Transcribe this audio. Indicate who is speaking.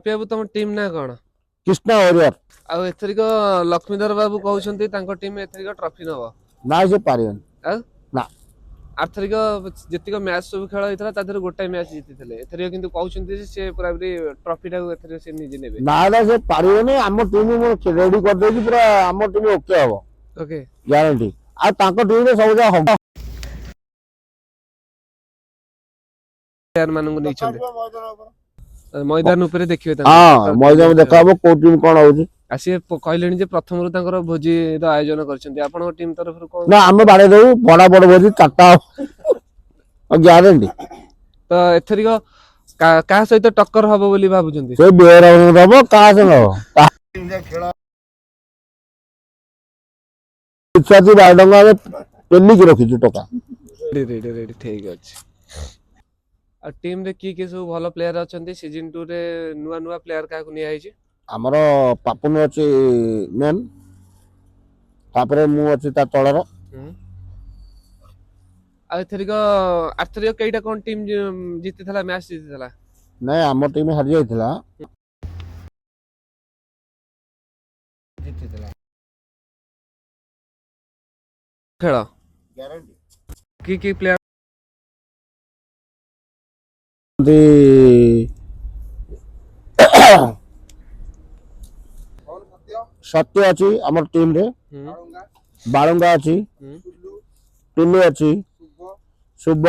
Speaker 1: ବାବୁ ତମ ଟିମ୍ ନା କଣ?
Speaker 2: कृष्णा ओरियर
Speaker 1: ଆଉ ଏଥରିକ ଲକ୍ଷ୍ମୀଧର ବାବୁ କହୁଛନ୍ତି ତାଙ୍କ ଟିମ୍ ଏଥରିକ ଟ୍ରଫି ନବ।
Speaker 2: ना से पारियन
Speaker 1: ଆଉ
Speaker 2: ना
Speaker 1: ଆରଥରିକ ଯେତିକ ମ୍ୟାଚ୍ ସବୁ ଖେଳ ହେଇଥିଲା ତା ଦେହରୁ ଗୋଟାଏ ମ୍ୟାଚ୍ ଜିତିଥିଲେ। ଏଥରିକ କିନ୍ତୁ କହୁଛନ୍ତି ଯେ ସେ ପୁରା ଟ୍ରଫି ଟାକୁ ଏଥରିକ ସେ ନିଜେ ନେବେ।
Speaker 2: ना से पारियन हम टीम रेडी कर देछि पूरा हम टीम ओके हबो
Speaker 1: ओके
Speaker 2: ग्यारंटी आ तांको टीम रे सब जा हम
Speaker 1: प्लेयर ମାନଙ୍କୁ ନେଇଛନ୍ତି ମଇଦାନ ଉପରେ ଦେଖିବେ ତାଙ୍କୁ।
Speaker 2: हां मैदान में देखा हबो को टीम कोन होउछि
Speaker 1: ଆସିଏ କହିଲେଣି ଯେ ପ୍ରଥମରୁ ତାଙ୍କର ଭୋଜିର ଆୟୋଜନ କରିଛନ୍ତି। ଆପଣଙ୍କ ଟିମ୍ ତରଫରୁ କଣ?
Speaker 2: ना हम बाड़े दउ बड़ा बड़ भोजी चारटा ग्यारंटी
Speaker 1: ତ ଏଥରିକ କାହା ସହିତ ଟକ୍କର ହବ ବୋଲି ଭାବୁଛନ୍ତି?
Speaker 2: से बेर हबो का से न इच्छा थी बाडंगा में पेली की रखी टका
Speaker 1: रेडी ठीक ଅଛି। ଆଉ ଟିମ୍ ରେ କିଏ କିଏ ସବୁ ଭଲ ପ୍ଲେୟାର ଅଛନ୍ତି? ସିଜନ 2 ରେ ନୂଆ ନୂଆ ପ୍ଲେୟାର କାହାକୁ ନିଆ ହେଇଛି?
Speaker 2: हमर पापुन अछि मेन तापरे मु अछि ता तळर
Speaker 1: ଆଉ ଏଥରିକ ଆରଥରିକ କେଇଟା କଣ ଟିମ୍ ଜିତିଥିଲା ମ୍ୟାଚ୍ ଜିତିଥିଲା?
Speaker 2: नहीं हम टीम हारि जाइथिला
Speaker 1: ଜିତିଥିଲା ଖେଳ
Speaker 2: ग्यारंटी
Speaker 1: କି ପ୍ଲେୟାର?
Speaker 2: दी सत्य अछि हमर टीम रे बाळंगा अछि टुल्लू अछि शुभ